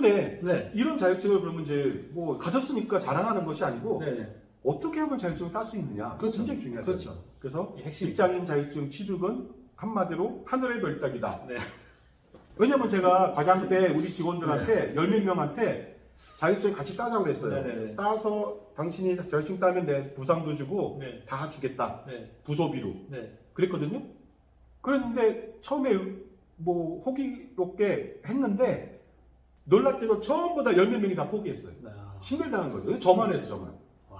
그런데 네. 이런 자격증을 그러면 이제 뭐 가졌으니까 자랑하는 것이 아니고 네. 어떻게 하면 자격증을 딸 수 있느냐. 그렇죠. 굉장히 중요하죠. 그렇죠. 그래서 핵심. 직장인 자격증 취득은 한마디로 하늘의 별따기다. 네. 왜냐면 제가 과장 때 우리 직원들한테 열 몇 명한테 자격증 같이 따자고 그랬어요. 네네네. 따서 당신이 자격증 따면 내 부상도 주고 네. 다 주겠다. 네. 부소비로. 네. 그랬거든요. 그랬는데 처음에 뭐 호기롭게 했는데 놀랍게도 처음보다 열 몇 명이 다 포기했어요. 아. 신결당한 거죠. 저만 해서 저만. 와.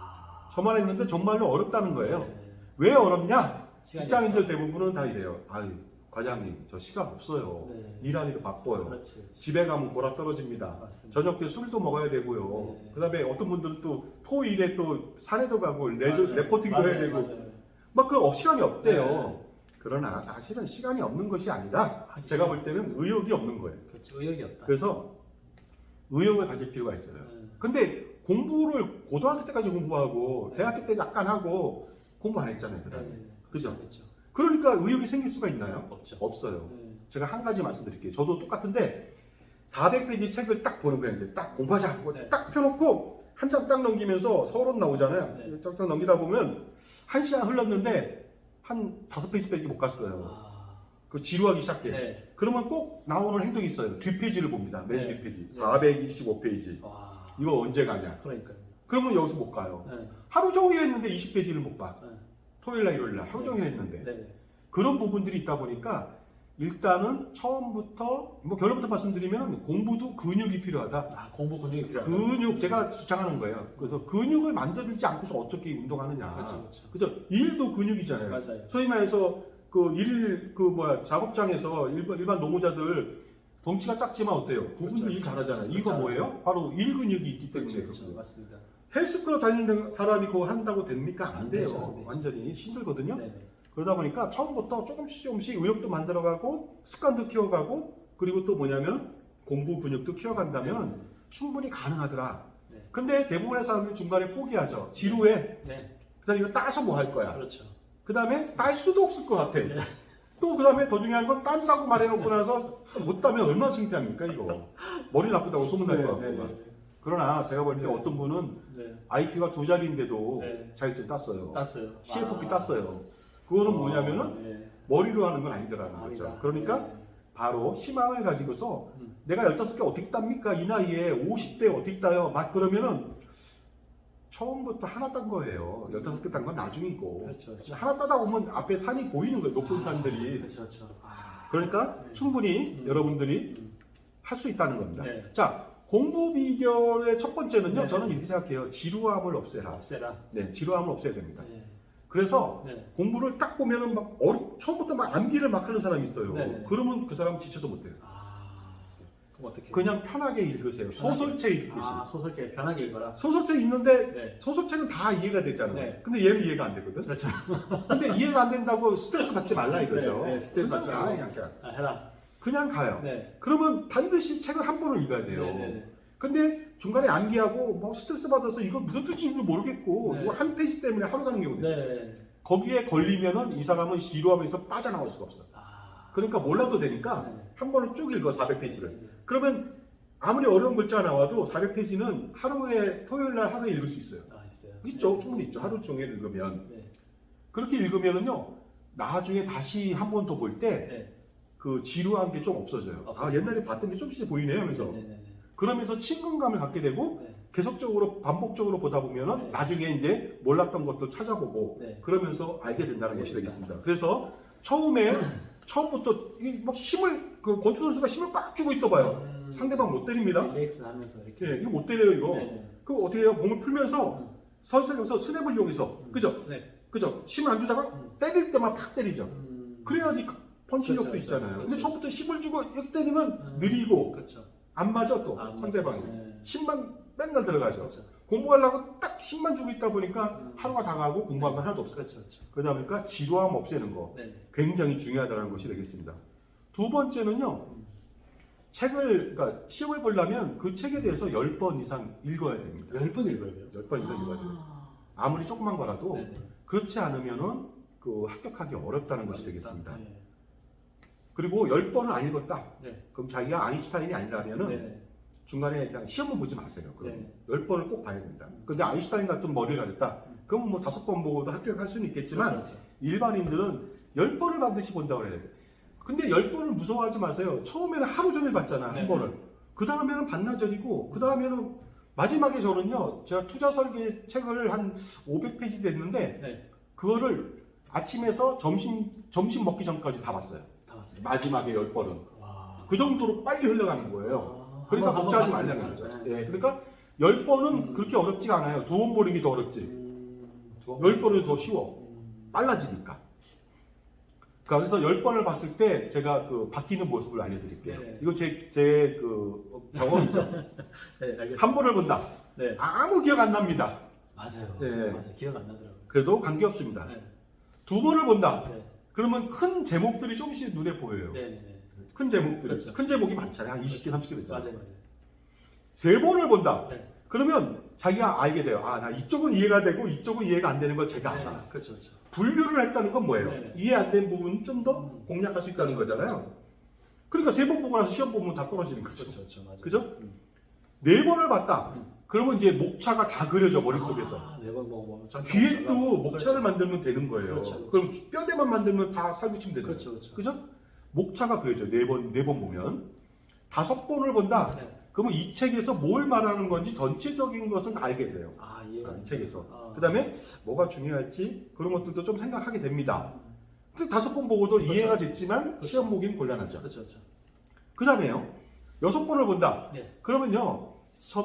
저만 했는데 정말로 어렵다는 거예요. 네. 왜 어렵냐? 시간이 직장인들 없어. 대부분은 다 이래요. 아유, 과장님, 저 시간 없어요. 네. 일하기도 바빠요. 그렇지, 그렇지. 집에 가면 골아 떨어집니다. 맞습니다. 저녁 때 술도 먹어야 되고요. 네. 그 다음에 어떤 분들은 또 토일에 또 산에도 가고 맞아요. 레포팅도 해야 되고. 맞아요. 막 그 시간이 없대요. 네. 그러나 사실은 시간이 없는 것이 아니라 하기 제가 싫어. 볼 때는 의욕이 없는 거예요. 그렇지, 의욕이 없다. 그래서 의욕을 가질 필요가 있어요. 네. 근데 공부를 고등학교 때까지 공부하고 네. 대학교 때 약간 하고 공부 안 했잖아요. 그다음에. 네. 그죠? 그렇죠. 그러니까 의욕이 생길 수가 있나요? 없죠. 없어요. 네. 제가 한 가지 말씀드릴게요. 저도 똑같은데 400페이지 책을 딱 보는 거예요. 이제 딱 공부하자 하고 네. 딱 펴놓고 한 장 딱 넘기면서 서론 나오잖아요. 네. 쫙쫙 넘기다 보면 1시간 흘렀는데 한 5페이지밖에 못 갔어요. 아. 그 지루하기 시작해요. 네. 그러면 꼭 나오는 행동이 있어요. 뒷페이지를 봅니다. 맨 네. 뒷페이지. 네. 425페이지. 와. 이거 언제 가냐. 그러니까요. 그러면 여기서 못 가요. 네. 하루 종일 했는데 20페이지를 못 봐. 네. 토요일날 일요일날 하루 종일 했는데. 네. 그런 부분들이 있다 보니까 일단은 처음부터 뭐 결론부터 말씀드리면 공부도 근육이 필요하다. 아, 공부 근육이 필요하다. 근육 제가 주장하는 거예요. 그래서 근육을 만들지 않고서 어떻게 운동하느냐. 그렇죠, 그렇죠. 그죠? 일도 근육이잖아요. 맞아요. 소위 말해서 작업장에서 일반 노무자들 덩치가 작지만 어때요? 그분들 그렇죠. 일 잘하잖아요. 이거 그렇죠. 뭐예요? 바로 일 근육이 있기 때문에 그렇죠, 그렇거든요. 맞습니다. 헬스클럽 다니는 사람이 그거 한다고 됩니까? 안 안 돼요. 되죠, 안 되죠. 완전히 힘들거든요. 네네. 그러다 보니까 처음부터 조금씩 의욕도 만들어가고 습관도 키워가고 그리고 또 뭐냐면 공부 근육도 키워간다면 충분히 가능하더라. 네. 근데 대부분의 사람들이 중간에 포기하죠. 지루해. 네. 그 다음에 이거 따서 뭐 할 거야. 그렇죠. 그 다음에 딸 수도 없을 것 같아. 네. 또 그 다음에 더 중요한 건 딴다고 말해놓고 나서 못 따면 얼마나 창피합니까 이거. 머리 나쁘다고 소문날 것 같고. 그러나 제가 볼 때 네. 어떤 분은 네. IQ가 2자리인데도 네. 자격증 땄어요. 땄어요. CFP 아. 땄어요. 그거는 뭐냐면은 네. 머리로 하는 건 아니더라는 거죠. 아니다. 그러니까 네. 바로 희망을 가지고서 음. 내가 15개 어떻게 땁니까? 이 나이에 50대 어떻게 따요? 막 그러면은 처음부터 하나 딴 거예요. 15개 딴 건 나중이고. 그렇죠, 그렇죠. 하나 따다 보면 앞에 산이 보이는 거예요. 높은 아, 산들이. 그렇죠, 그렇죠. 아. 그러니까 네. 충분히 음. 여러분들이 음. 할 수 있다는 겁니다. 네. 자, 공부 비결의 첫 번째는요. 네. 저는 이렇게 생각해요. 지루함을 없애라. 없애라. 네, 지루함을 없애야 됩니다. 네. 그래서 네. 공부를 딱 보면은 막 처음부터 막 암기를 막 하는 사람이 있어요. 네네. 그러면 그 사람은 지쳐서 못해요. 아. 그럼 어떻게? 그냥 편하게 읽으세요. 편하게. 소설책 읽듯이. 아, 소설책 편하게 읽어라. 소설책 읽는데 네. 소설책은 다 이해가 되잖아요. 네. 근데 얘는 이해가 안 되거든. 그렇죠. 근데 이해가 안 된다고 스트레스 받지 말라 이거죠. 네, 네, 스트레스 받지 그냥 말고. 가요, 그냥. 아, 해라. 그냥 가요. 네. 그러면 반드시 책을 한 번을 읽어야 돼요. 네, 네, 네. 근데 중간에 암기하고 뭐 스트레스 받아서 이거 무슨 뜻인지도 모르겠고 네. 이거 한 페이지 때문에 하루 가는 경우도 있어요. 네. 거기에 걸리면은 이 사람은 지루함에서 빠져나올 수가 없어. 아. 그러니까 몰라도 되니까 네. 한 번을 쭉 읽어 400페이지를. 네. 그러면 아무리 어려운 글자가 나와도 400페이지는 하루에 토요일 날 하루에 읽을 수 있어요. 아, 있어요. 있죠, 네. 충분히 있죠. 하루 종일 읽으면 네. 그렇게 읽으면은요 나중에 다시 한 번 더 볼 때 네. 그 지루한 게 좀 없어져요. 아 없어져요. 옛날에 봤던 게 좀씩 보이네요. 그래서 네, 네, 네. 그러면서 친근감을 갖게 되고 네. 계속적으로 반복적으로 보다 보면은 네. 나중에 이제 몰랐던 것도 찾아보고 네. 그러면서 알게 된다는 네. 것이 되겠습니다. 그래서 처음부터 막 힘을 그 권투 선수가 힘을 꽉 주고 있어봐요. 상대방 못 때립니다. 릴렉스 하면서 이렇게. 예, 이거 못 때려요 이거. 네, 네. 그럼 어떻게 해요? 몸을 풀면서 음. 서서히 스냅을 이용해서 그죠? 네. 그죠? 힘을 안 주다가 음. 때릴 때만 팍 때리죠. 그렇죠, 그래야지 펀치력도 그렇죠. 있잖아요. 그렇죠. 근데 처음부터 힘을 주고 이렇게 때리면 음. 느리고 그렇죠. 안 맞아 또 아, 상대방이. 네. 힘만 맨날 들어가죠. 그렇죠. 공부하려고 딱 힘만 주고 있다 보니까 음. 하루가 다 가고 공부한 건 하나도 없어요. 그렇죠. 그렇죠. 그러다 보니까 지루함 없애는 거 네. 네. 굉장히 중요하다는 것이 되겠습니다. 두 번째는요. 그러니까 시험을 보려면 그 책에 대해서 10번 이상 읽어야 됩니다. 10번 읽어야 돼요. 10번 이상 읽어야 돼요. 아무리 조그만 거라도 네네. 그렇지 않으면은 그 합격하기 어렵다는 것이 되겠습니다. 네. 그리고 10번을 안 읽었다. 네. 그럼 자기가 아인슈타인이 아니라면은 네네. 중간에 그냥 시험은 보지 마세요. 그럼 네. 10번을 꼭 봐야 된다. 근데 아인슈타인 같은 머리를 가졌다. 그럼 뭐 5번 보고도 합격할 수는 있겠지만 그렇죠. 일반인들은 10번을 반드시 본다고 해야 돼. 근데 10번을 무서워하지 마세요. 처음에는 하루 종일 봤잖아, 네. 한 번을. 그 다음에는 반나절이고, 그 다음에는 마지막에 저는요, 제가 투자 설계 책을 한 500페이지 됐는데, 네. 그거를 아침에서 점심 먹기 전까지 다 봤어요. 다 왔어요. 마지막에 10번은. 와. 그 정도로 빨리 흘러가는 거예요. 아, 그러니까 한번 복잡하지 봤습니다. 말라는 거죠. 네. 예, 그러니까 10번은 그렇게 어렵지가 않아요. 2번 보는 게 더 어렵지. 10번은 더 쉬워. 빨라지니까. 그래서 10번을 봤을 때 제가 그 바뀌는 모습을 알려드릴게요. 네. 이거 제 경험이죠. 네, 알겠습니다. 한 번을 본다. 네. 아무 기억 안 납니다. 맞아요. 네. 맞아요. 기억 안 나더라고요. 그래도 관계없습니다. 네. 2번을 본다. 네. 그러면 큰 제목들이 조금씩 눈에 보여요. 네, 네, 네. 큰 제목들이. 그렇죠. 큰 제목이 많잖아요. 한 20개, 30개 되잖아요. 맞아요, 맞아요. 3번을 본다. 네. 그러면 자기가 알게 돼요. 아, 나 이쪽은 이해가 되고 이쪽은 이해가 안 되는 걸 제가 네. 알아. 그렇죠, 그렇죠. 분류를 했다는 건 뭐예요? 네네. 이해 안 된 부분 좀 더 공략할 수 있다는 그렇죠, 거잖아요. 그러니까 3번 보고 나서 시험 보면 다 떨어지는 거죠. 그렇죠, 그렇죠, 맞아요. 그죠? 음. 4번을 봤다. 음. 그러면 이제 목차가 다 그려져 머릿속에서. 아, 네번 뭐 뒤에 또 목차를 만들면 되는 거예요. 그렇죠, 그렇죠. 그럼 뼈대만 만들면 다 살붙이면 되는 그렇죠, 거예요. 그렇죠. 그죠? 목차가 그려져. 4번 보면. 5번을 본다. 네. 그러면 이 책에서 뭘 말하는 건지 전체적인 것은 알게 돼요. 아, 이해가 이 책에서. 아. 그 다음에 뭐가 중요할지 그런 것들도 좀 생각하게 됩니다. 근데 5번 보고도 그렇죠. 이해가 됐지만 그렇죠. 시험 보기는 곤란하죠. 그렇죠, 그렇죠. 그 다음에요. 6번을 본다. 네. 그러면요.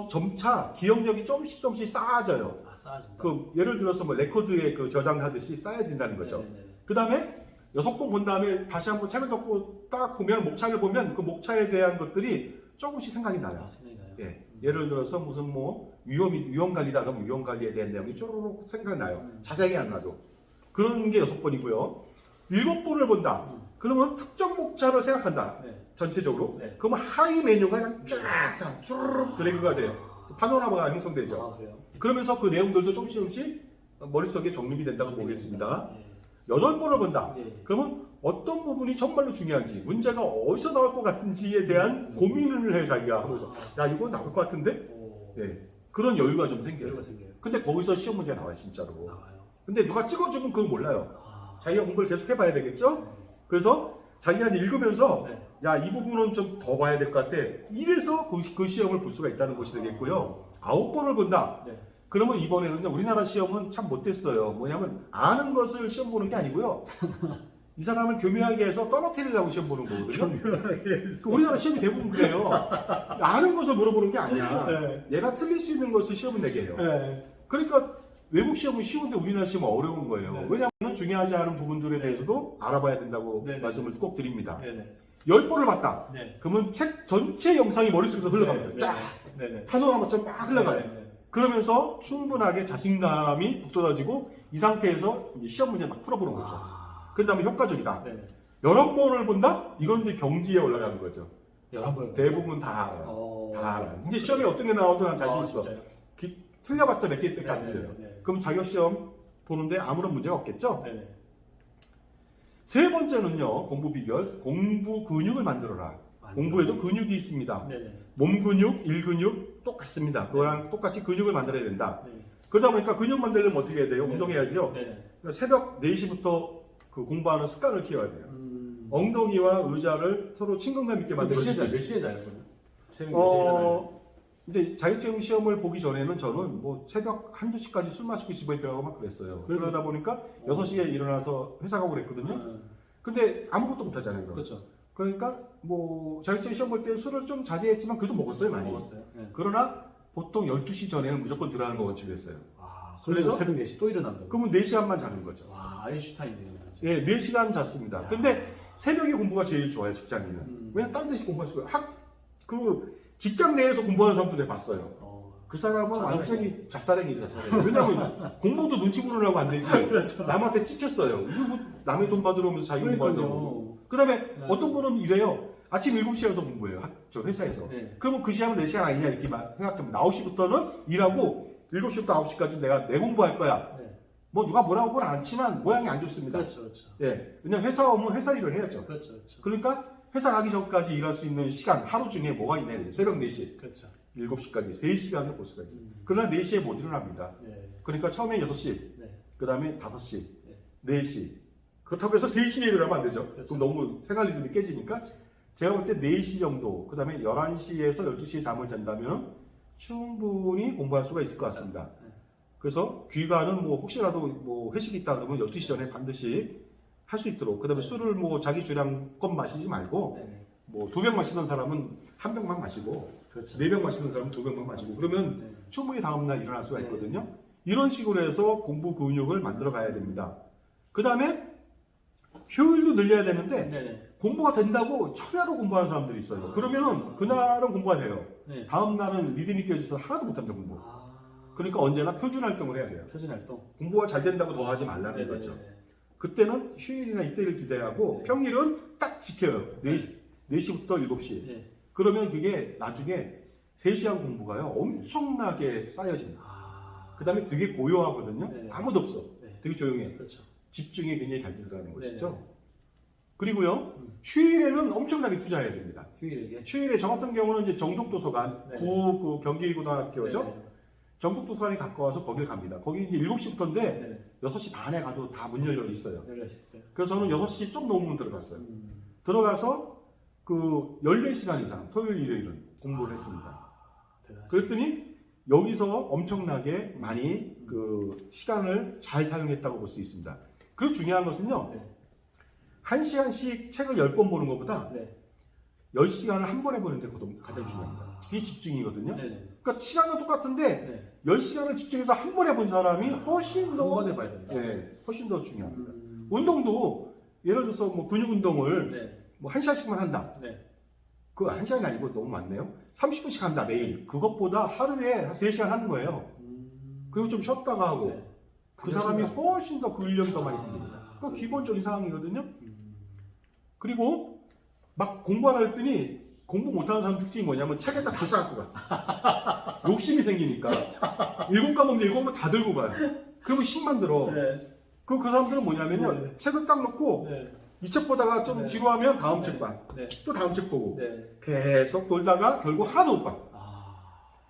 점차 기억력이 조금씩 쌓아져요. 아, 쌓아진다. 그 예를 들어서 뭐 레코드에 그 저장하듯이 쌓여진다는 거죠. 네, 네, 네. 그 다음에 6번 본 다음에 다시 한번 책을 덮고 딱 보면 목차를 보면 그 목차에 대한 것들이 조금씩 생각이 나요. 아, 생각이 나요. 예. 예를 들어서 무슨 뭐 위험 관리다 그러면 위험 관리에 대한 내용이 쪼르륵 생각나요. 자세하게 안 나도. 그런 게 6번이고요. 7번을 본다. 그러면 특정 목차를 생각한다. 네. 전체적으로. 네. 그러면 하위 메뉴가 그냥 쫙 쭈르륵 드래그가 돼요. 파노라마가 형성되죠. 아, 그래요? 그러면서 그 내용들도 조금씩 머릿속에 정립이 된다고 보겠습니다. 네. 8번을 본다. 네. 그러면 어떤 부분이 정말로 중요한지, 문제가 어디서 나올 것 같은지에 대한 고민을 해, 자기가 하면서. 야, 이거 나올 것 같은데? 오. 예. 그런 여유가 좀 생겨요. 여유가 생겨요. 근데 거기서 시험 문제가 나와요, 진짜로. 나와요. 근데 누가 찍어주면 그건 몰라요. 아. 자기가 공부를 계속 해봐야 되겠죠? 그래서 자기가 읽으면서, 네. 야, 이 부분은 좀 더 봐야 될 것 같아. 이래서 그 시험을 볼 수가 있다는 것이 되겠고요. 9번을 본다. 네. 그러면 이번에는요, 우리나라 시험은 참 못됐어요. 뭐냐면, 아는 것을 시험 보는 게 아니고요. 이 사람을 교묘하게 해서 떨어뜨리려고 시험 보는 거거든요. 우리나라 시험이 대부분 그래요. 아는 것을 물어보는 게 아니야. 네. 얘가 틀릴 수 있는 것을 시험은 내게 해요. 네. 그러니까 외국 시험은 쉬운데 우리나라 시험은 어려운 거예요. 네. 왜냐하면 중요하지 않은 부분들에 대해서도 알아봐야 된다고 네, 네. 말씀을 꼭 드립니다. 네네. 10번을 봤다. 네. 그러면 책 전체 영상이 머릿속에서 흘러갑니다. 쫙! 네네. 파노라마처럼 막 흘러가요. 네. 그러면서 충분하게 자신감이 북돋아지고 이 상태에서 이제 시험 문제 막 풀어보는 거죠. 아. 그 다음에 효과적이다. 네네. 11번을 본다? 이건 이제 경지에 올라가는 거죠. 11번. 대부분 다 알아요. 어. 다 알아요. 이제 시험에 어떤 게 나와도 난 자신 아, 있어. 진짜요? 틀려봤자 몇 개밖에 안 네, 틀려요. 네, 네. 그럼 자격 시험 보는데 아무런 문제가 없겠죠? 네네. 세 번째는요, 공부 비결. 공부 근육을 만들어라. 공부에도 근육이 있습니다. 네네. 몸 근육, 일 근육 똑같습니다. 그거랑 똑같이 근육을 만들어야 된다. 네. 그러다 보니까 근육 만들려면 어떻게 해야 돼요? 네. 운동해야죠. 네네. 그러니까 새벽 4시부터 그 공부하는 습관을 키워야 돼요. 엉덩이와 의자를 서로 친근감 있게 몇 시에 자요? 만들어주지. 몇 시에 자요? 그러면? 새벽 몇 시에 자요? 근데 자격증 시험을 보기 전에는 저는 뭐 새벽 1~2시까지 술 마시고 집에 들어가고 막 그랬어요. 그러다 보니까 6시에 일어나서 회사 가고 그랬거든요. 근데 아무것도 못 하잖아요. 그럼. 그렇죠. 그러니까 뭐 자격증 시험 볼 때 술을 좀 자제했지만 그래도 먹었어요, 많이. 먹었어요. 네. 그러나 보통 12시 전에는 무조건 들어가는 거 원칙을 했어요. 아, 그래서 그래서 새벽 4시 또 일어난다고. 그러면 4시간만 자는 거죠. 와, 아인슈타인이네요. 진짜. 예, 4시간 잤습니다. 야. 근데 새벽에 공부가 제일 좋아요, 직장인은. 왜냐면 다른 데서 공부할 수가 그 직장 내에서 공부하는 사람도 내가 봤어요. 그 사람은 자살행위. 완전히 자살행위죠, 자살행위. 왜냐면 공부도 눈치 보느라고 안 되지. 그렇죠. 남한테 찍혔어요. 이거 뭐 남의 돈 받으러 오면서 자기 공부한다고. 그러니까요. 그 다음에 네. 어떤 분은 이래요. 아침 7시에 와서 공부해요. 저 회사에서. 네. 그러면 그 시간은 4시간 아니냐 이렇게 생각하면 9시부터는 일하고 7시부터 9시까지 내가 내 공부할 거야. 네. 뭐 누가 뭐라고 하건 않지만 모양이 안 좋습니다. 그렇죠, 그렇죠. 예. 왜냐면 회사 오면 회사 일을 해야죠. 그렇죠, 그렇죠. 그러니까 회사 가기 전까지 일할 수 있는 시간 하루 중에 뭐가 있냐. 새벽 4시. 그렇죠. 7시까지 3시간을 볼 수가 있어요. 그러나 4시에 못 일어납니다. 네. 그러니까 처음에 6시, 네. 그 다음에 5시, 네. 4시. 그렇다고 해서 3시에 일어나면 안 되죠. 그렇죠. 그럼 너무 생활 리듬이 깨지니까 제가 볼 때 4시 정도, 그 다음에 11시에서 12시에 잠을 잔다면 충분히 공부할 수가 있을 것 같습니다. 네. 그래서 귀가는 뭐 혹시라도 뭐 회식이 있다 그러면 12시 전에 반드시 할 수 있도록, 그 다음에 네. 술을 뭐 자기 주량껏 마시지 말고 네. 뭐 2병 마시던 사람은 1병만 마시고 그렇죠. 4병 마시는 사람은 2병만 마시고 그러면 네. 충분히 다음날 일어날 수가 네. 있거든요. 이런 식으로 해서 공부 근육을 만들어 가야 됩니다. 그 다음에 효율도 늘려야 되는데 네네. 공부가 된다고 천하로 공부하는 사람들이 있어요. 그러면은 그날은 공부가 돼요. 네. 다음날은 리듬이 깨져서 하나도 못합니다, 공부. 그러니까 언제나 표준 활동을 해야 돼요. 표준 활동. 공부가 잘 된다고 더 하지 말라는 네네네. 거죠. 그때는 휴일이나 이때를 기대하고 네. 평일은 딱 지켜요. 4시부터 7시. 네. 그러면 그게 나중에 3시간 공부가요. 엄청나게 쌓여집니다. 그 다음에 되게 고요하거든요. 네. 아무도 없어. 네. 되게 조용해. 그렇죠. 집중이 굉장히 잘 들어가는 것이죠. 네. 그리고요, 휴일에는 엄청나게 투자해야 됩니다. 휴일에게. 휴일에 저 같은 경우는 이제 정독도서관, 네. 그 경기고등학교죠. 네네. 정독도서관이 가까워서 거길 갑니다. 거기 이제 7시부터인데 네네. 6시 반에 가도 다 문 열려 있어요. 열렸었어요. 그래서 저는 6시 좀 넘으면 들어갔어요. 들어가서 그 14시간 이상 토요일, 일요일은 공부를 했습니다. 대단하시네. 그랬더니 여기서 엄청나게 많이 그 시간을 잘 사용했다고 볼 수 있습니다. 그리고 중요한 것은요, 네. 1시간씩 책을 10번 보는 것보다 네. 10시간을 한 번에 보는 게 가장 중요합니다. 아. 그게 집중이거든요. 네네. 그러니까 시간은 똑같은데 네. 10시간을 집중해서 한 번에 본 사람이 훨씬 한 더 번에 봐야 된다. 네, 훨씬 더 중요합니다. 음. 운동도 예를 들어서 뭐 근육 운동을 네. 뭐 1시간씩만 한다. 네. 그 1시간이 아니고 너무 많네요. 30분씩 한다 매일. 그것보다 하루에 한 3시간 하는 거예요. 그리고 좀 쉬었다가 하고 네. 그 사람이 훨씬 더 근력이 더 많이 아. 생깁니다. 그 기본적인 상황이거든요. 음. 그리고 막 공부하라 했더니 공부 못하는 사람 특징이 뭐냐면 책에다 다 쌓고 가. 욕심이 생기니까 7과목 7과목 다 들고 가요. 그러면 식만 들어. 네. 그럼 그 사람들은 뭐냐면요. 네. 책을 딱 놓고 네. 이 책 보다가 좀 네. 지루하면 다음 네. 책 봐. 네. 또 다음 책 보고 네. 계속 돌다가 결국 하나도 못 봐. 아.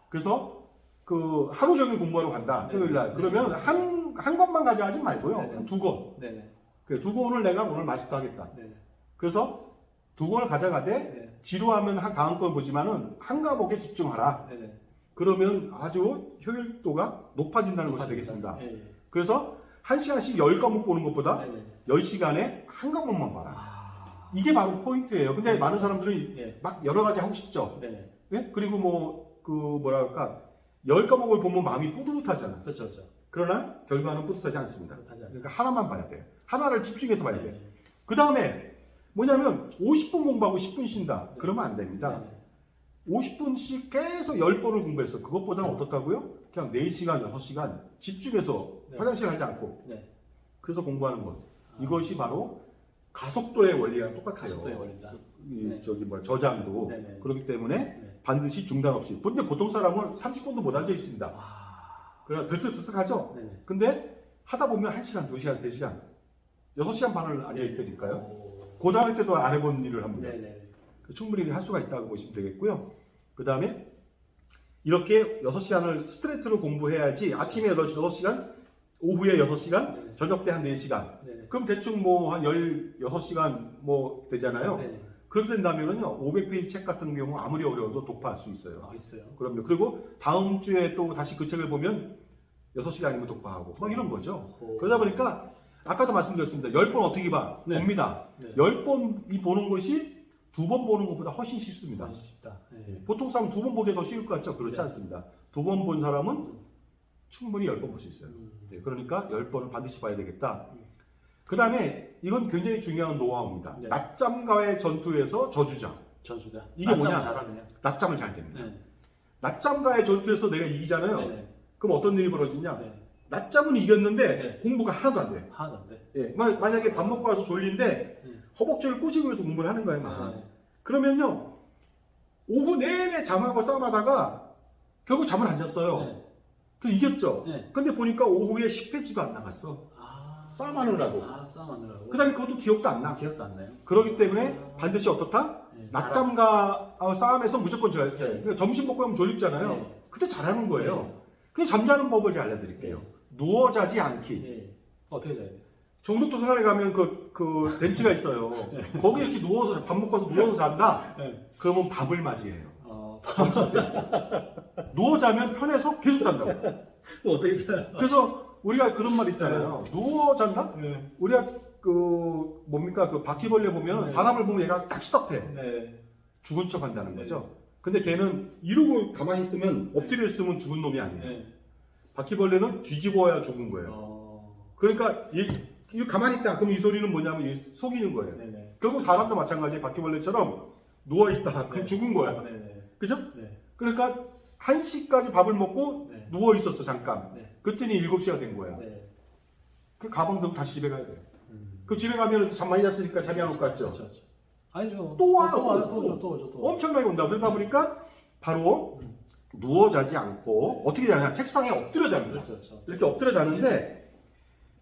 그래서 그 하루 종일 공부하러 간다. 네. 토요일 날. 그러면 한 권만 가져가지 말고요. 네. 한 2권. 네네. 그 2권을 내가 오늘 마스터 하겠다. 네네. 그래서 2권을 가져가되 네. 지루하면 다음 권 보지만은 한 과목에 집중하라. 네네. 그러면 아주 효율도가 높아진다는 것이 되겠습니다. 예. 그래서 1시간씩 10과목 보는 것보다 네네. 10시간에 한 과목만 봐라. 아. 이게 바로 포인트예요. 근데 많은 사람들은 예. 막 여러 가지 하고 싶죠. 네네. 예? 그리고 뭐, 뭐랄까, 10과목을 보면 마음이 뿌듯하잖아. 그렇죠, 그렇죠. 그러나 결과는 뿌듯하지 않습니다. 하지 않아요. 그러니까 하나만 봐야 돼요. 하나를 집중해서 봐야 돼요. 네. 그 다음에 뭐냐면 50분 공부하고 10분 쉰다. 네. 그러면 안 됩니다. 네네. 50분씩 계속 10번을 공부했어. 그것보다는 어떻다고요? 그냥 4시간, 6시간 집중해서 네. 화장실 가지 않고 네. 그래서 공부하는 것. 아. 이것이 바로 가속도의 원리랑 똑같아요. 가속도의 원리다. 이 저장도 네네. 그렇기 때문에 네. 반드시 중단 없이. 근데 보통 사람은 30분도 못 앉아 있습니다. 아. 그러나 들썩들썩하죠. 네네. 근데 하다 보면 1시간, 2시간, 3시간, 6시간 반을 앉아 있다니까요. 오. 고등학교 때도 안 해본 일을 합니다. 네네. 충분히 할 수가 있다고 보시면 되겠고요. 그 다음에 이렇게 6시간을 스트레이트로 공부해야지 아침에 6시간, 오후에 6시간, 네. 저녁 때 한 4시간. 네네. 그럼 대충 뭐 한 16시간 뭐 되잖아요. 네네. 그렇게 된다면은요, 500페이지 책 같은 경우 아무리 어려워도 독파할 수 있어요. 아, 있어요. 그럼요. 그리고 다음 주에 또 다시 그 책을 보면 6시간이면 독파하고 막 이런 거죠. 오. 그러다 보니까 아까도 말씀드렸습니다. 10번 어떻게 봐? 네. 봅니다. 네. 10번이 보는 것이 2번 보는 것보다 훨씬 쉽습니다. 많이 쉽다. 네. 보통 사람 2번 보기에 더 쉬울 것 같죠? 그렇지 네. 않습니다. 2번 본 사람은 충분히 10번 볼 수 있어요. 음. 네, 그러니까 10번을 반드시 봐야 되겠다. 음. 그 다음에 이건 굉장히 중요한 노하우입니다. 네. 낮잠과의 전투에서 저주자. 전수다. 이게 낮잠 뭐냐? 잘하느냐? 낮잠을 잘 됩니다. 네. 낮잠과의 전투에서 내가 이기잖아요. 네네. 그럼 어떤 일이 벌어지냐? 네. 낮잠은 이겼는데 네. 공부가 하나도 안 돼. 하나도 안 돼. 예, 만약에 밥 먹고 와서 졸린데 네. 허벅지를 꼬집으면서 공부를 하는 거예요. 막. 네. 그러면요. 오후 내내 잠하고 싸움하다가 결국 잠을 안 잤어요. 네. 그래서 이겼죠. 네. 근데 보니까 오후에 10페이지도 안 나갔어. 아. 싸움하느라고. 아, 싸움하느라고. 그 다음에 그것도 기억도 안 나. 기억도 안 나요? 그렇기 때문에 반드시 어떻다? 네, 낮잠과 싸움에서 무조건 져야 돼. 네. 그러니까 점심 먹고 하면 졸립잖아요. 네. 그때 잘하는 거예요. 네. 그냥 잠자는 법을 제가 알려드릴게요. 누워 자지 않기. 예. 어떻게 자야 돼요? 정독도서관에 가면 그 벤치가 있어요. 거기 이렇게 누워서 밥 먹고 와서 누워서 잔다. 네. 그러면 밥을 맞이해요. 어, 누워 자면 편해서 계속 잔다고. 어떻게 자요? 그래서 우리가 그런 말 있잖아요. 누워 잔다? 네. 우리가 그 뭡니까 그 바퀴벌레 보면 네. 사람을 보면 얘가 딱 스톱해. 네. 죽은 척 한다는 네. 거죠. 근데 걔는 이러고 가만히 있으면 엎드려 있으면 죽은 놈이 아니에요. 네. 바퀴벌레는 뒤집어야 죽은 거예요. 그러니까 이 가만히 있다. 그럼 이 소리는 뭐냐면 이 속이는 거예요. 네네. 결국 사람도 마찬가지에 바퀴벌레처럼 누워 있다. 그럼 네. 죽은 거야. 네네. 그죠? 네. 그러니까 1시까지 밥을 먹고 네. 누워 있었어 잠깐. 네. 그랬더니 7시가 된 거야. 네. 그 가방 들고 다시 집에 가야 돼. 그 집에 가면 잠 많이 잤으니까 잠이 안 올 것 같죠? 그렇죠. 그렇죠. 아니죠. 또 와요. 또 와요. 또 오죠. 엄청나게 온다. 그러다 보니까 바로 누워 자지 않고 어떻게 자냐? 책상에 엎드려 잡니다. 그렇죠. 이렇게 엎드려 자는데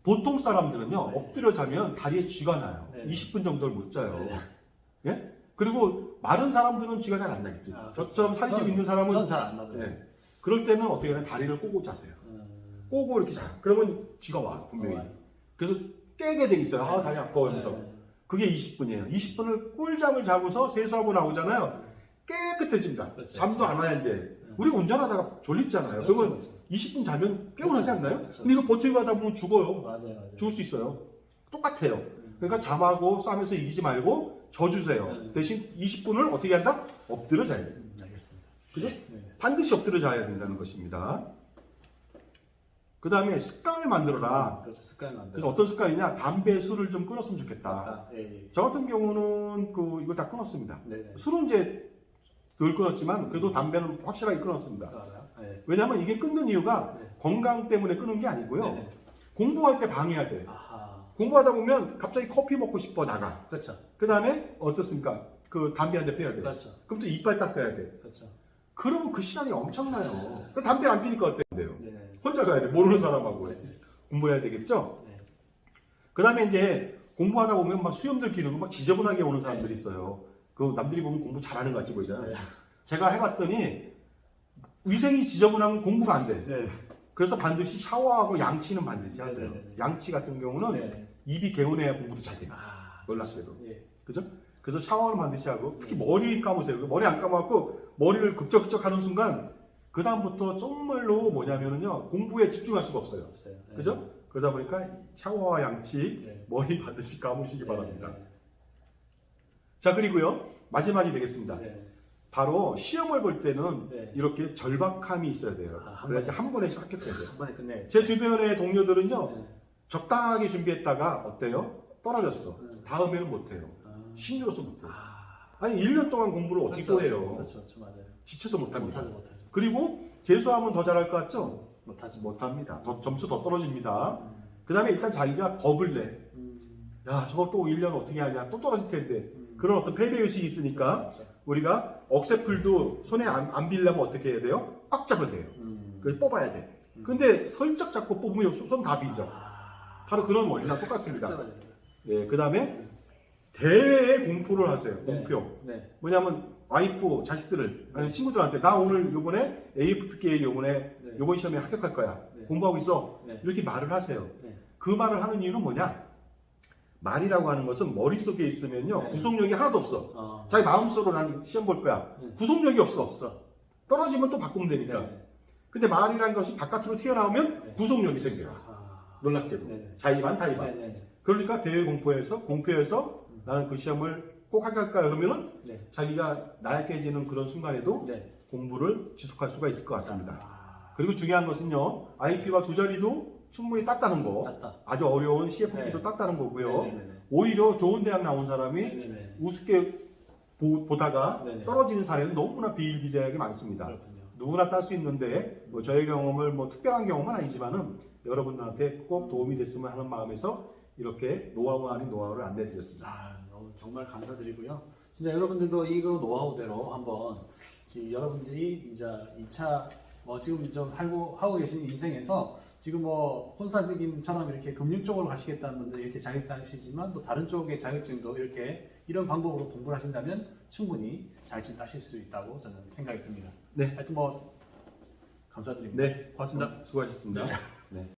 보통 사람들은요 네. 엎드려 자면 다리에 쥐가 나요. 네. 20분 정도를 못 자요. 네. 예? 그리고 마른 사람들은 쥐가 잘 안 나겠지. 아, 저처럼 살이 좀 있는 사람은 전 잘 안 나더라고요. 예. 그럴 때는 어떻게 하냐? 다리를 꼬고 자세요. 꼬고 이렇게 자. 그러면 쥐가 와 분명히. 그래서 깨게 돼 있어요. 아 다리 아파 하면서. 네. 그게 20분이에요. 20분을 꿀잠을 자고서 세수하고 나오잖아요. 깨끗해집니다. 그렇죠. 잠도 안 와야 이제. 우리 운전하다가 졸립잖아요. 그러면 20분 자면 개운하지 않나요? 그렇죠. 근데 이거 버티고 가다 보면 죽어요. 맞아요. 죽을 수 있어요. 똑같아요. 그러니까 잠하고 싸면서 이기지 말고 져주세요. 대신 20분을 어떻게 한다? 엎드려 자야 돼요. 알겠습니다. 그죠? 네. 반드시 엎드려 자야 된다는 것입니다. 그 다음에 습관을 만들어라. 그렇죠. 습관을 만들어. 그래서 어떤 습관이냐? 담배, 술을 좀 끊었으면 좋겠다. 아, 예. 저 같은 경우는 이거 다 끊었습니다. 네네. 술은 이제 덜 끊었지만 그래도 담배는 확실하게 끊었습니다. 알아요? 네. 왜냐하면 이게 끊는 이유가 네. 건강 때문에 끊은 게 아니고요. 네네. 공부할 때 방해해야 돼. 아하. 공부하다 보면 갑자기 커피 먹고 싶어 나가. 그렇죠. 그 다음에 어떻습니까? 그 담배 한 대 빼야 돼. 그렇죠. 그럼 또 이빨 닦아야 돼. 그렇죠. 그러면 그 시간이 엄청나요. 그 담배 안 피니까 어때요? 네네. 혼자 가야 돼. 모르는 사람하고 공부해야 되겠죠? 네. 그 다음에 이제 공부하다 보면 막 수염들 기르고 막 지저분하게 오는 사람들이 있어요. 그 남들이 보면 공부 잘하는 것 같이 보이잖아요. 네. 제가 해봤더니 위생이 지저분하면 공부가 안 돼. 네. 그래서 반드시 샤워하고 양치는 반드시 하세요. 네네네. 양치 같은 경우는 네. 입이 개운해야 공부도 잘 돼요. 아. 놀랍게도. 예. 그죠? 그래서 샤워는 반드시 하고 특히 머리 감으세요. 머리 안 감아갖고 머리를 극적극적 하는 순간 그 다음부터 정말로 뭐냐면은요 공부에 집중할 수가 없어요. 없어요. 네. 그죠? 그러다 보니까 샤워와 양치, 네. 머리 반드시 감으시기 바랍니다. 네. 자 그리고요 마지막이 되겠습니다. 네. 바로 시험을 볼 때는 네. 이렇게 절박함이 있어야 돼요. 아, 그래야지 한 번에 합격해야 돼요. 한 번에 끝내. 제 주변의 동료들은요 네. 적당하게 준비했다가 어때요? 떨어졌어. 네. 다음에는 못해요. 아. 힘들어서 못해요. 아. 아니 1년 동안 공부를 어떻게 그렇죠, 해요? 그렇죠. 맞아요. 지쳐서 못합니다. 못하죠. 그리고 재수하면 더 잘할 것 같죠? 못하죠. 못합니다. 점수 더 떨어집니다. 그 다음에 일단 자기가 겁을 내. 야 저거 또 1년 어떻게 하냐 또 떨어질 텐데 그런 어떤 패배의식이 있으니까 그렇죠. 우리가 억새풀도 손에 안 빌려면 어떻게 해야 돼요? 꽉 잡아야 돼요. 그걸 뽑아야 돼. 근데 설쩍 잡고 뽑으면 손 다 비죠. 아. 바로 그런 원리랑 똑같습니다. 맞아요. 네, 그 다음에 대회에 공포를 하세요. 공표. 네. 뭐냐면 와이프, 자식들을 아니 친구들한테 나 오늘 요번에 AFPK 요번에 네. 요번 시험에 합격할 거야. 네. 공부하고 있어. 네. 이렇게 말을 하세요. 네. 그 말을 하는 이유는 뭐냐? 말이라고 하는 것은 머릿속에 있으면요 네. 구속력이 하나도 없어. 어. 자기 마음속으로 난 시험 볼 거야. 네. 구속력이 없어. 떨어지면 또 바꾸면 되니까. 네. 근데 말이라는 것이 바깥으로 튀어나오면 네. 구속력이 생겨요. 아. 놀랍게도. 네. 자의반, 타의반. 네. 그러니까 대회 공표에서 나는 그 시험을 꼭 합격할까 그러면은 네. 자기가 나약해지는 그런 순간에도 네. 공부를 지속할 수가 있을 것 같습니다. 아. 그리고 중요한 것은요, IP가 두 자리도 충분히 땄다는 거, 땄다. 아주 어려운 CFP도 네. 땄다는 거고요. 네네네. 오히려 좋은 대학 나온 사람이 네네네. 우습게 보다가 네네. 떨어지는 사례는 너무나 비일비재하게 많습니다. 그렇군요. 누구나 딸 수 있는데 뭐 저의 경험을 뭐 특별한 경험은 아니지만은 여러분들한테 꼭 도움이 됐으면 하는 마음에서 이렇게 노하우 아닌 노하우를 안내드렸습니다. 아, 정말 감사드리고요. 진짜 여러분들도 이거 노하우대로 한번 지금 여러분들이 이제 2차 지금 좀 하고 계신 인생에서 지금 뭐 콘스탄티님처럼 이렇게 금융 쪽으로 가시겠다는 분들 이렇게 자격 따시지만 또 다른 쪽의 자격증도 이렇게 이런 방법으로 공부를 하신다면 충분히 자격증 따실 수 있다고 저는 생각이 듭니다. 네. 하여튼 뭐 감사드립니다. 네, 고맙습니다. 수고하셨습니다. 네. 네.